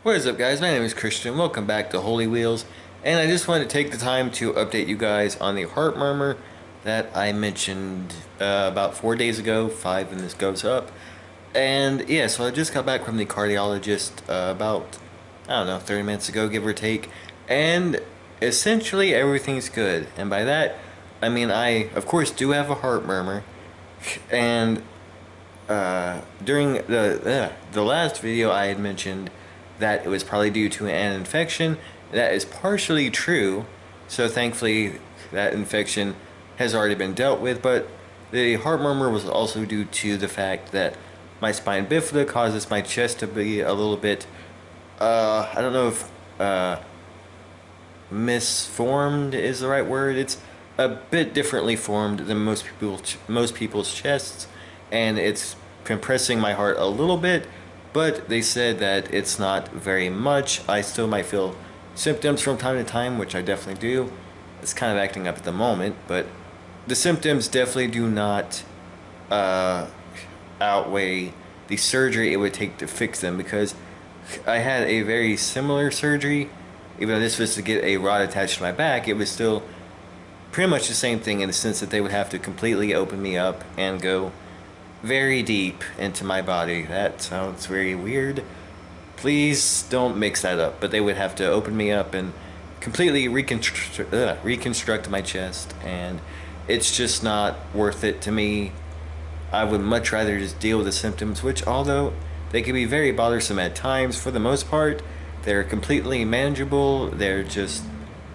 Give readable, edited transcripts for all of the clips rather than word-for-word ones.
What is up, guys? My name is Christian. Welcome back to Holy Wheels, and I just wanted to take the time to update you guys on the heart murmur that I mentioned about 4 days ago. 5 and this goes up. And yeah, so I just got back from the cardiologist about, I don't know, 30 minutes ago, give or take, and essentially everything's good. And by that, I mean I, of course, do have a heart murmur, and during the last video I had mentioned that it was probably due to an infection. That is partially true, so thankfully that infection has already been dealt with, but the heart murmur was also due to the fact that my spine bifida causes my chest to be a little bit, I don't know if misformed is the right word. It's a bit differently formed than most people's chests, and it's compressing my heart a little bit, but they said that it's not very much. I still might feel symptoms from time to time, which I definitely do. It's kind of acting up at the moment, but the symptoms definitely do not outweigh the surgery it would take to fix them, because I had a very similar surgery. Even though this was to get a rod attached to my back, it was still pretty much the same thing in the sense that they would have to completely open me up and go very deep into my body. That sounds very weird. Please don't mix that up. But they would have to open me up and completely reconstruct my chest, and it's just not worth it to me. I would much rather just deal with the symptoms, which, although they can be very bothersome at times, for the most part, they're completely manageable. They're just,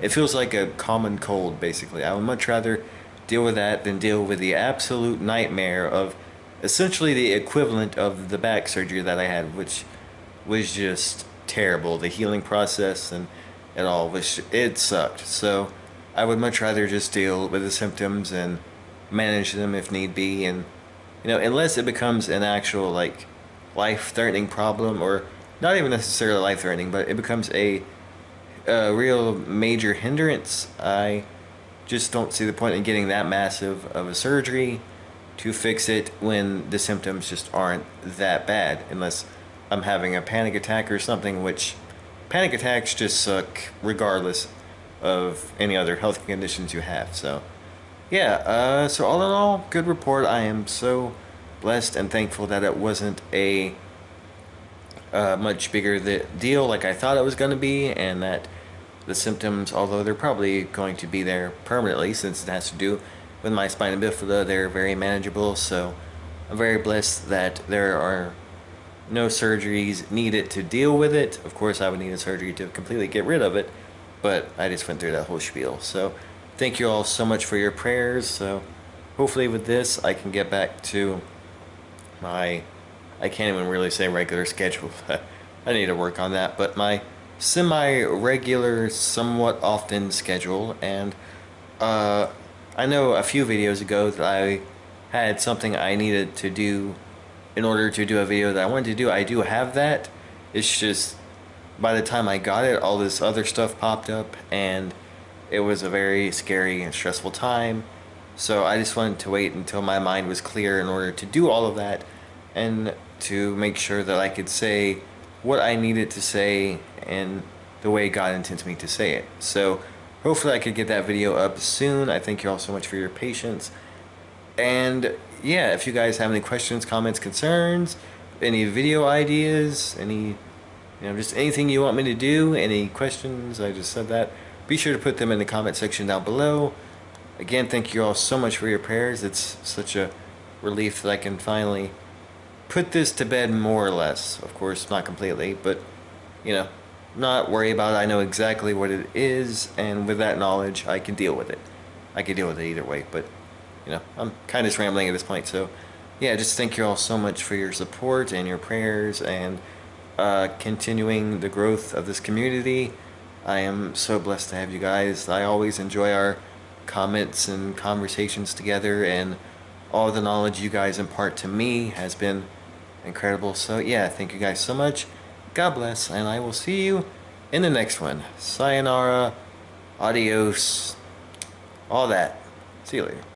it feels like a common cold, basically. I would much rather deal with that than deal with the absolute nightmare of essentially the equivalent of the back surgery that I had, which was just terrible. The healing process and it all was, it sucked. So I would much rather just deal with the symptoms and manage them if need be, and unless it becomes an actual like life-threatening problem, or not even necessarily life-threatening, but it becomes a real major hindrance, I just don't see the point in getting that massive of a surgery to fix it when the symptoms just aren't that bad, unless I'm having a panic attack or something, which panic attacks just suck regardless of any other health conditions you have. So yeah, so all in all, good report. I am so blessed and thankful that it wasn't a much bigger deal like I thought it was going to be, and that the symptoms, although they're probably going to be there permanently since it has to do with my spina bifida, they're very manageable. So I'm very blessed that there are no surgeries needed to deal with it. Of course, I would need a surgery to completely get rid of it, but I just went through that whole spiel. So thank you all so much for your prayers. So hopefully with this, I can get back to my, I can't even really say regular schedule. I need to work on that, but my semi-regular, somewhat often schedule. And I know a few videos ago that I had something I needed to do in order to do a video that I wanted to do. I do have that. It's just by the time I got it, all this other stuff popped up, and it was a very scary and stressful time. So I just wanted to wait until my mind was clear in order to do all of that, and to make sure that I could say what I needed to say in the way God intends me to say it. So hopefully I could get that video up soon. I thank you all so much for your patience. And yeah, if you guys have any questions, comments, concerns, any video ideas, any, just anything you want me to do, any questions, I just said that, be sure to put them in the comment section down below. Again, thank you all so much for your prayers. It's such a relief that I can finally put this to bed, more or less. Of course, not completely, but not worry about it. I know exactly what it is, and with that knowledge, I can deal with it. I can deal with it either way, but I'm kind of just rambling at this point. So yeah, just thank you all so much for your support and your prayers, and continuing the growth of this community. I am so blessed to have you guys. I always enjoy our comments and conversations together, and all the knowledge you guys impart to me has been incredible. So yeah, thank you guys so much. God bless, and I will see you in the next one. Sayonara, adios, all that. See you later.